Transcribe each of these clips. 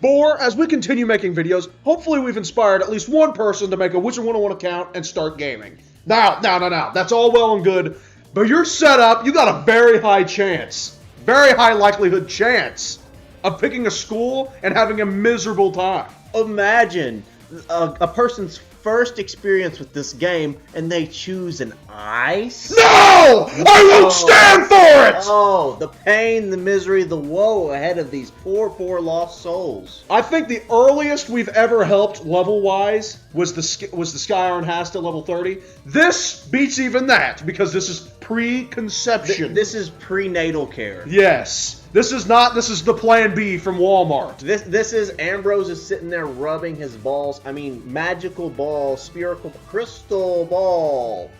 Boar, as we continue making videos, hopefully we've inspired at least one person to make a Wizard101 account and start gaming. Now, that's all well and good, but you're set up, you got a very high chance, very high likelihood chance of picking a school and having a miserable time. Imagine a person's first experience with this game and they choose an ice? No! I won't stand for it! Oh, the pain, the misery, the woe ahead of these poor lost souls. I think the earliest we've ever helped level-wise was the Sky Iron Hasta level 30. This beats even that because this is preconception. This is prenatal care. Yes. This is the plan B from Walmart. This is Ambrose is sitting there rubbing his balls. I mean, magical ball, spherical crystal ball.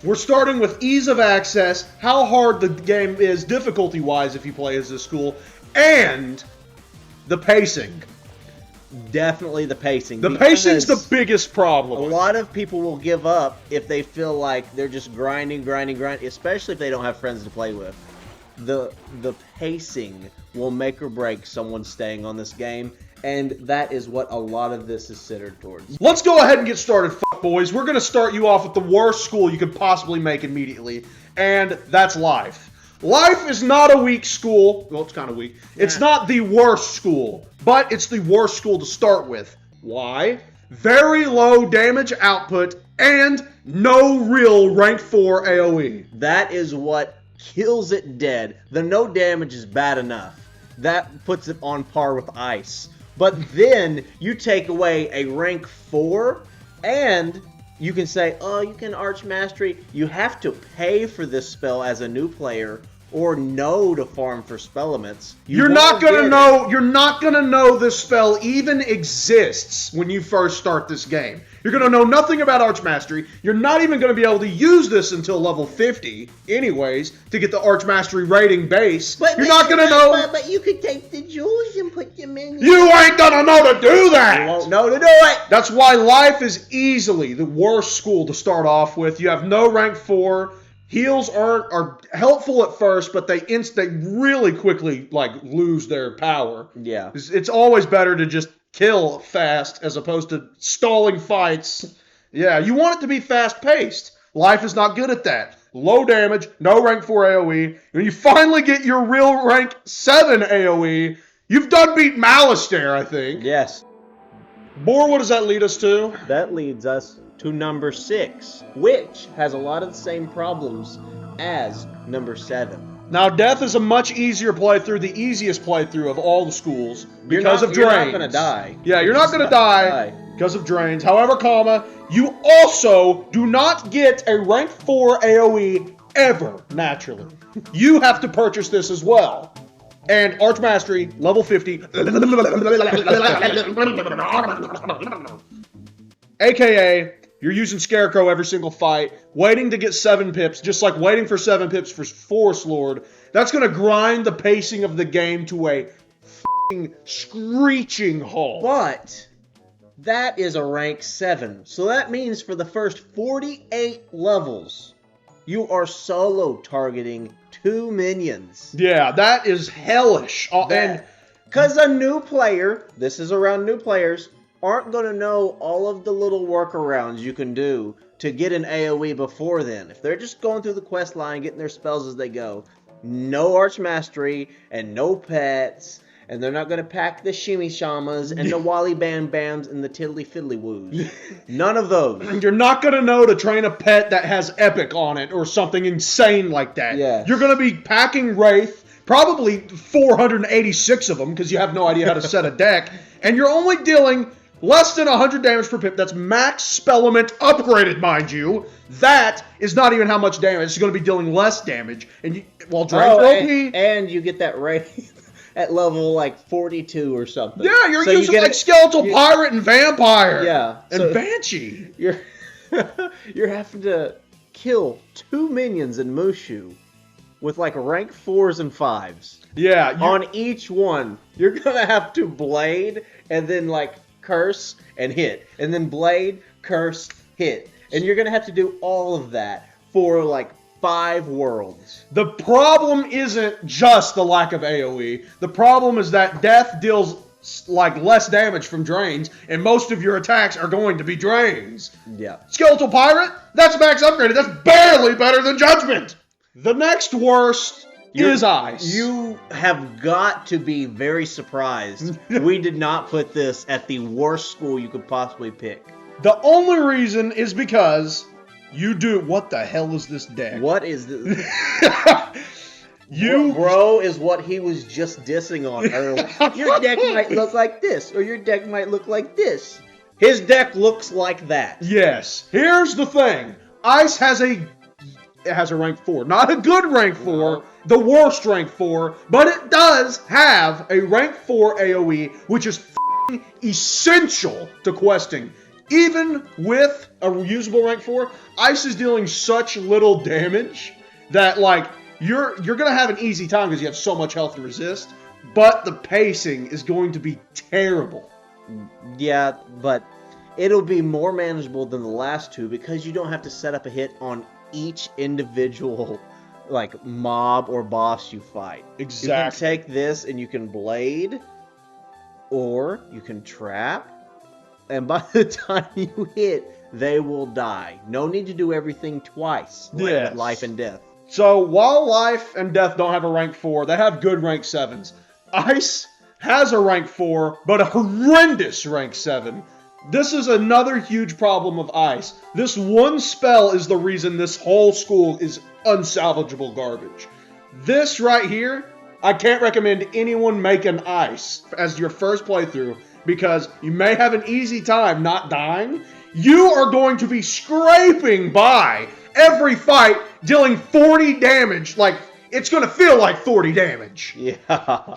We're starting with ease of access, how hard the game is difficulty-wise if you play as this school, and the pacing. Definitely the pacing. The pacing's the biggest problem. A lot of people will give up if they feel like they're just grinding, especially if they don't have friends to play with. The pacing will make or break someone staying on this game, and that is what a lot of this is centered towards. Let's go ahead and get started, boys. We're going to start you off with the worst school you could possibly make immediately, and that's Life. Life is not a weak school. Well, it's kind of weak. Yeah. It's not the worst school, but it's the worst school to start with. Why? Very low damage output and no real rank 4 AoE. That is what kills it dead. The no damage is bad enough. That puts it on par with ice. But then you take away a rank 4 and you can say, oh, you can Arch Mastery. You have to pay for this spell as a new player or know to farm for spell elements. You're not gonna know this spell even exists when you first start this game. You're gonna know nothing about Arch Mastery. You're not even gonna be able to use this until level 50, anyways, to get the Arch Mastery rating base. But you could take the jewels and put them in. You ain't gonna know to do that. You won't know to do it. That's why Life is easily the worst school to start off with. You have no rank 4. Heals are helpful at first, but they really quickly lose their power. Yeah, it's always better to just kill fast as opposed to stalling fights. Yeah, you want it to be fast paced. Life is not good at that. Low damage, no rank 4 AoE. When you finally get your real rank 7 AoE, you've done beat Malistaire, I think. Yes. Boar, what does that lead us to? That leads us to number 6, which has a lot of the same problems as number 7. Now, Death is a much easier playthrough, the easiest playthrough of all the schools because of drains. You're not going to die. Yeah, you're not going to die because of drains. However, you also do not get a rank 4 AoE ever, naturally. You have to purchase this as well. And Arch Mastery, level 50. AKA, you're using Scarecrow every single fight, waiting to get 7 pips, just like waiting for 7 pips for Forest Lord. That's going to grind the pacing of the game to a f***ing screeching halt. But that is a rank 7. So that means for the first 48 levels, you are solo targeting 2 minions. Yeah, that is hellish. Because a new player, this is around new players, aren't going to know all of the little workarounds you can do to get an AoE before then. If they're just going through the quest line, getting their spells as they go, no Arch Mastery and no pets, and they're not going to pack the Shimmy Shamas and the Wally Bam Bams and the Tiddly Fiddly Woos. None of those. You're not going to know to train a pet that has Epic on it or something insane like that. Yeah. You're going to be packing Wraith, probably 486 of them because you have no idea how to set a deck, and you're only dealing less than 100 damage per pip. That's max spell element upgraded, mind you. That is not even how much damage. It's going to be dealing less damage. And and you get that Wraith at level like 42 or something. Yeah, you're using like Skeletal Pirate and Vampire. Yeah. And Banshee. You're having to kill 2 minions in Mushu with like rank 4s and 5s. Yeah. On each one, you're going to have to blade and then like curse and hit. And then blade, curse, hit. And you're going to have to do all of that for like 5 worlds. The problem isn't just the lack of AoE. The problem is that death deals like less damage from drains, and most of your attacks are going to be drains. Yeah. Skeletal Pirate, that's max upgraded. That's barely better than Judgment. The next worst is Ice. You have got to be very surprised. We did not put this at the worst school you could possibly pick. The only reason is because you do... What the hell is this deck? What is this? You... Bro is what he was just dissing on earlier. Your deck might look like this, or your deck might look like this. His deck looks like that. Yes. Here's the thing. Ice has a... It has a rank 4. Not a good rank 4, the worst rank 4, but it does have a rank 4 AoE, which is f***ing essential to questing. Even with a reusable rank 4, Ice is dealing such little damage that, like, you're going to have an easy time because you have so much health and resist, but the pacing is going to be terrible. Yeah, but it'll be more manageable than the last two because you don't have to set up a hit on each individual like mob or boss you fight. Exactly. You can take this and you can blade, or you can trap, and by the time you hit, they will die. No need to do everything twice. Yes. Life and death. So while Life and Death don't have a rank 4, they have good rank 7s. Ice has a rank 4, but a horrendous rank 7. This is another huge problem of Ice. This one spell is the reason this whole school is unsalvageable garbage. This right here, I can't recommend anyone make an Ice as your first playthrough because you may have an easy time not dying. You are going to be scraping by every fight, dealing 40 damage. Like, it's going to feel like 40 damage. Yeah.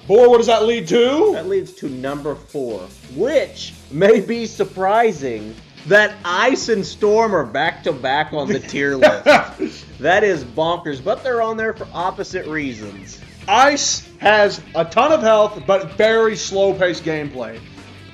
Boar, what does that lead to? That leads to number 4, which may be surprising that Ice and Storm are back-to-back on the tier list. That is bonkers, but they're on there for opposite reasons. Ice has a ton of health, but very slow-paced gameplay.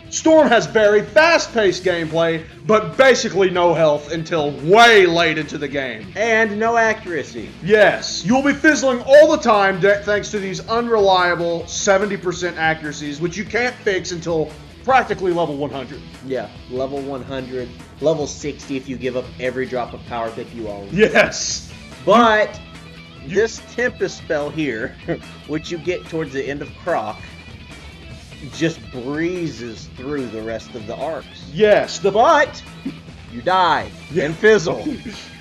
Storm has very fast-paced gameplay, but basically no health until way late into the game. And no accuracy. Yes, you'll be fizzling all the time thanks to these unreliable 70% accuracies, which you can't fix until practically level 100. Yeah, level 100, level 60 if you give up every drop of power pick you own. Yes. But this Tempest spell here, which you get towards the end of Croc, just breezes through the rest of the arcs. Yes, But you die and fizzle.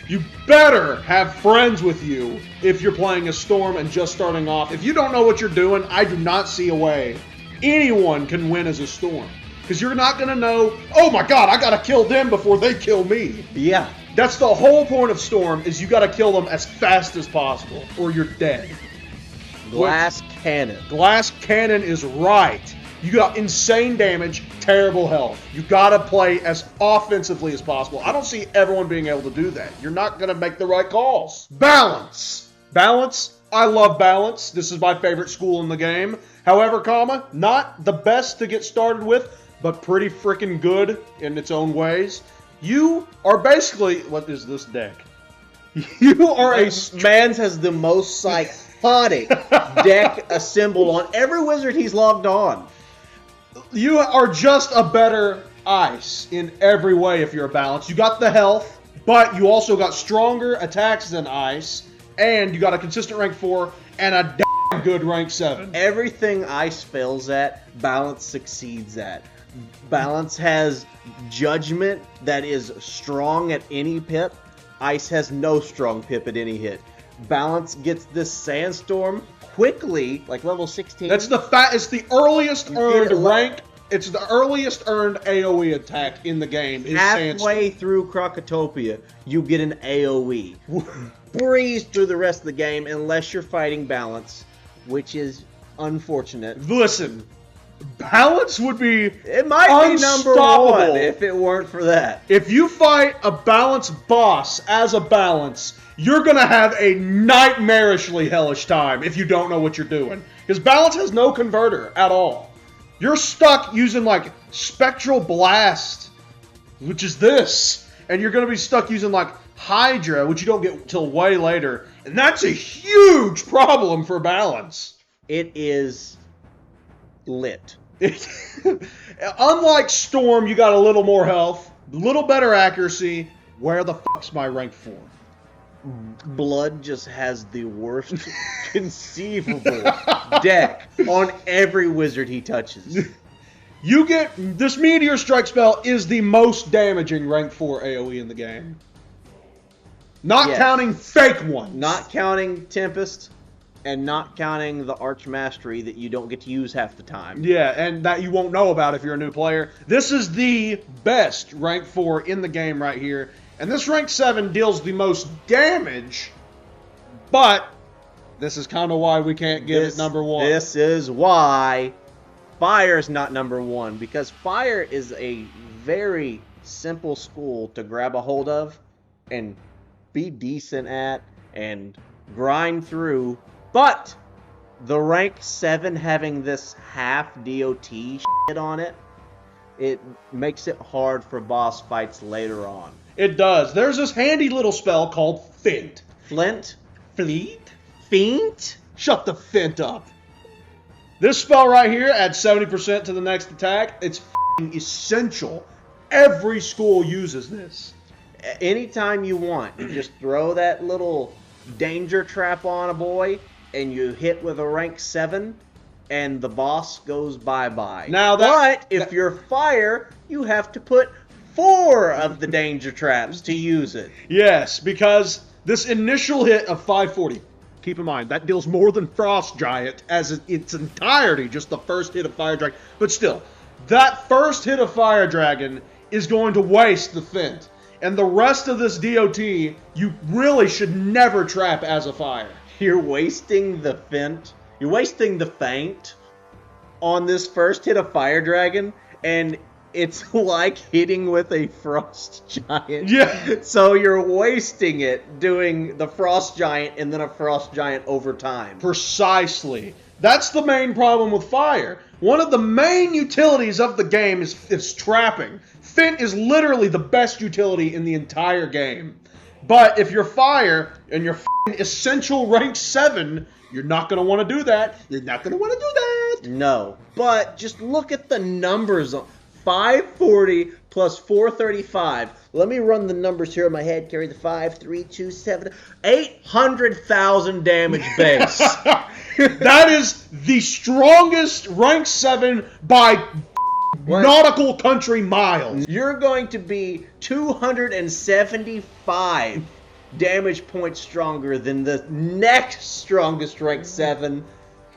You better have friends with you if you're playing a Storm and just starting off. If you don't know what you're doing, I do not see a way anyone can win as a Storm. Because you're not going to know, oh my god, I got to kill them before they kill me. Yeah. That's the whole point of Storm, is you got to kill them as fast as possible, or you're dead. Glass Cannon. Glass Cannon is right. You got insane damage, terrible health. You gotta play as offensively as possible. I don't see everyone being able to do that. You're not gonna make the right calls. Balance. Balance. I love balance. This is my favorite school in the game. However, not the best to get started with, but pretty freaking good in its own ways. You are basically, what is this deck? You are Mans has the most psychotic deck assembled on every wizard he's logged on. You are just a better Ice in every way if you're a balance. You got the health, but you also got stronger attacks than Ice, and you got a consistent rank 4 and a damn good rank 7. Everything Ice fails at, Balance succeeds at. Balance has Judgment that is strong at any pip. Ice has no strong pip at any hit. Balance gets this Sandstorm quickly, like level 16. That's it's the earliest earned rank. It's the earliest earned AoE attack in the game. Is halfway through Crocotopia, you get an AoE. Breeze through the rest of the game unless you're fighting Balance, which is unfortunate. Listen, Balance would be It might be number 1 if it weren't for that. If you fight a Balance boss as a Balance, you're going to have a nightmarishly hellish time if you don't know what you're doing. Because Balance has no converter at all. You're stuck using, like, Spectral Blast, which is this. And you're going to be stuck using, like, Hydra, which you don't get till way later, and that's a huge problem for balance. It is lit. Unlike Storm, you got a little more health, a little better accuracy. Where the fuck's my rank 4? Blood just has the worst conceivable deck on every wizard he touches. You get this Meteor Strike spell is the most damaging rank 4 AoE in the game. Not counting fake ones. Not counting Tempest, and not counting the Arch Mastery that you don't get to use half the time. Yeah, and that you won't know about if you're a new player. This is the best rank 4 in the game right here. And this rank 7 deals the most damage, but this is kind of why we can't give it number 1. This is why Fire's not number 1, because Fire is a very simple school to grab a hold of and be decent at and grind through, but the rank 7 having this half DOT shit on it, it makes it hard for boss fights later on. It does. There's this handy little spell called Fint. Flint? Fleet? Feint? Shut the Fint up. This spell right here adds 70% to the next attack. It's f***ing essential. Every school uses this. Anytime you want, you just throw that little danger trap on a boy, and you hit with a rank 7, and the boss goes bye-bye. Now but if you're Fire, you have to put 4 of the danger traps to use it. Yes, because this initial hit of 540, keep in mind, that deals more than Frost Giant as its entirety, just the first hit of Fire Dragon. But still, that first hit of Fire Dragon is going to waste the Fint. And the rest of this DOT, you really should never trap as a Fire. You're wasting the Fint, you're wasting the Feint on this first hit of Fire Dragon, and it's like hitting with a Frost Giant. Yeah. So you're wasting it doing the Frost Giant and then a Frost Giant over time. Precisely. That's the main problem with Fire. One of the main utilities of the game is trapping. Fint is literally the best utility in the entire game. But if you're Fire and you're essential rank 7, you're not going to want to do that. You're not going to want to do that. No. But just look at the numbers. 540 plus 435. Let me run the numbers here in my head. Carry the 5, 3, 2, 7. 800,000 damage base. That is the strongest rank 7 by nautical country miles. You're going to be 275 damage points stronger than the next strongest rank 7,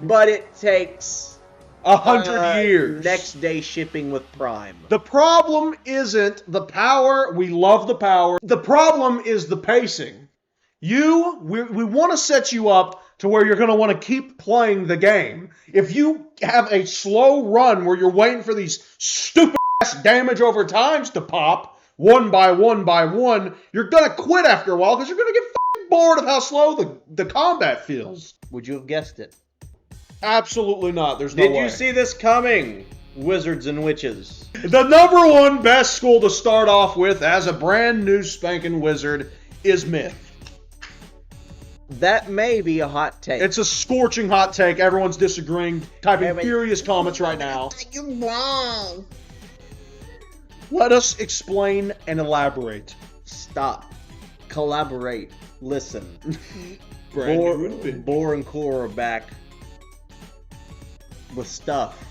but it takes 100 years. Next day shipping with Prime. The problem isn't the power. We love the power. The problem is the pacing. We want to set you up to where you're going to want to keep playing the game. If you have a slow run where you're waiting for these stupid ass damage over times to pop, one by one, you're going to quit after a while because you're going to get bored of how slow the combat feels. Would you have guessed it? Absolutely not. There's no way. Did you see this coming, wizards and witches? The number 1 best school to start off with as a brand new spanking wizard is Myth. That may be a hot take. It's a scorching hot take. Everyone's disagreeing, typing furious comments right now. You're wrong. Let us explain and elaborate. Stop. Collaborate. Listen. Boar and Core are back with stuff.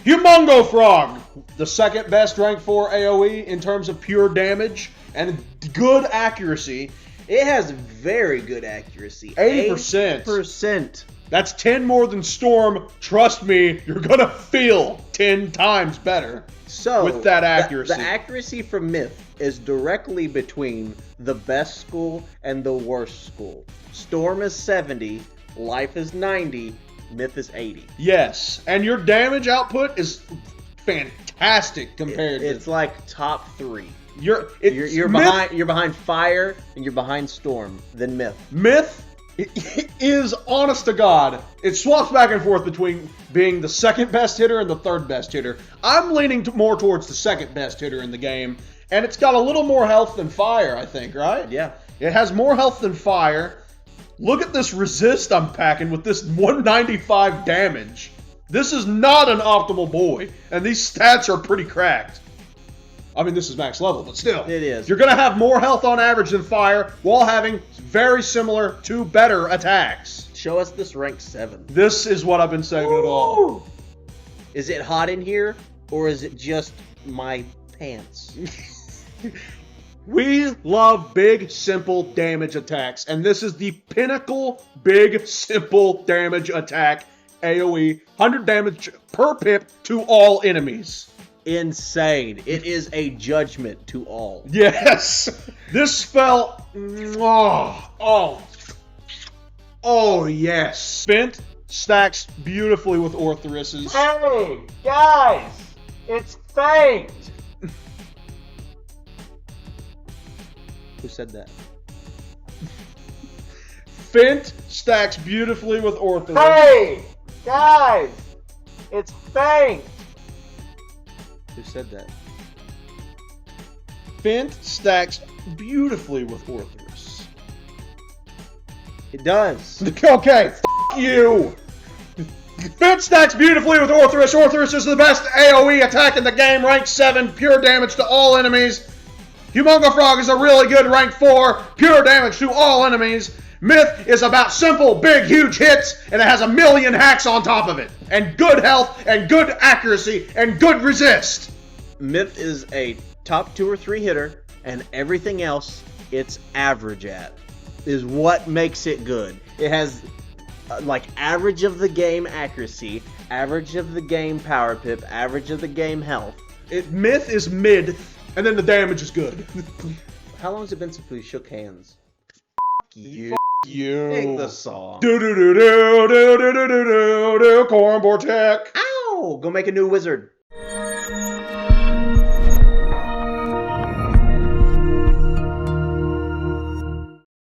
Humongo Frog, the second best rank 4 AoE in terms of pure damage and good accuracy. It has very good accuracy. 80%. 80%. That's 10 more than Storm. Trust me, you're going to feel 10 times better with that accuracy. The accuracy from Myth is directly between the best school and the worst school. Storm is 70, Life is 90, Myth is 80. Yes, and your damage output is fantastic compared to... It's like top 3. You're behind Fire and you're behind Storm, then Myth. Myth is, honest to God, it swaps back and forth between being the second best hitter and the third best hitter. I'm leaning more towards the second best hitter in the game, And it's got a little more health than fire, I think, right? Yeah. It has more health than fire. Look at this resist I'm packing with this 195 damage. This is not an optimal boy, and these stats are pretty cracked. I mean, this is max level, but still. It is. You're going to have more health on average than fire while having very similar to better attacks. Show us this rank 7. This is what I've been saving it all. Is it hot in here, or is it just my pants? We love big, simple damage attacks, and this is the pinnacle big, simple damage attack AoE. 100 damage per pip to all enemies. Insane. It is a judgment to all. Yes! This spell... Oh, yes. Spent stacks beautifully with Orthoruses. Hey, guys! It's faint! Who said that? Fint stacks beautifully with Orthoruses. Hey! Guys! It's faint! Who said that? Fint stacks beautifully with Orthorus. It does. Okay, you! Fint stacks beautifully with Orthoris. Orthoris is the best AoE attack in the game. Rank 7, pure damage to all enemies. Humongo Frog is a really good rank 4, pure damage to all enemies. Myth is about simple, big, huge hits, and it has a million hacks on top of it. And good health, and good accuracy, and good resist. Myth is a top 2 or 3 hitter, and everything else it's average at. Is what makes it good. It has like average of the game accuracy, average of the game power pip, average of the game health. Myth is mid, and then the damage is good. How long has it been since we shook hands? You. You. Sing the song. Do do do do do do do do do do. Cornball tech. Ow! Go make a new wizard.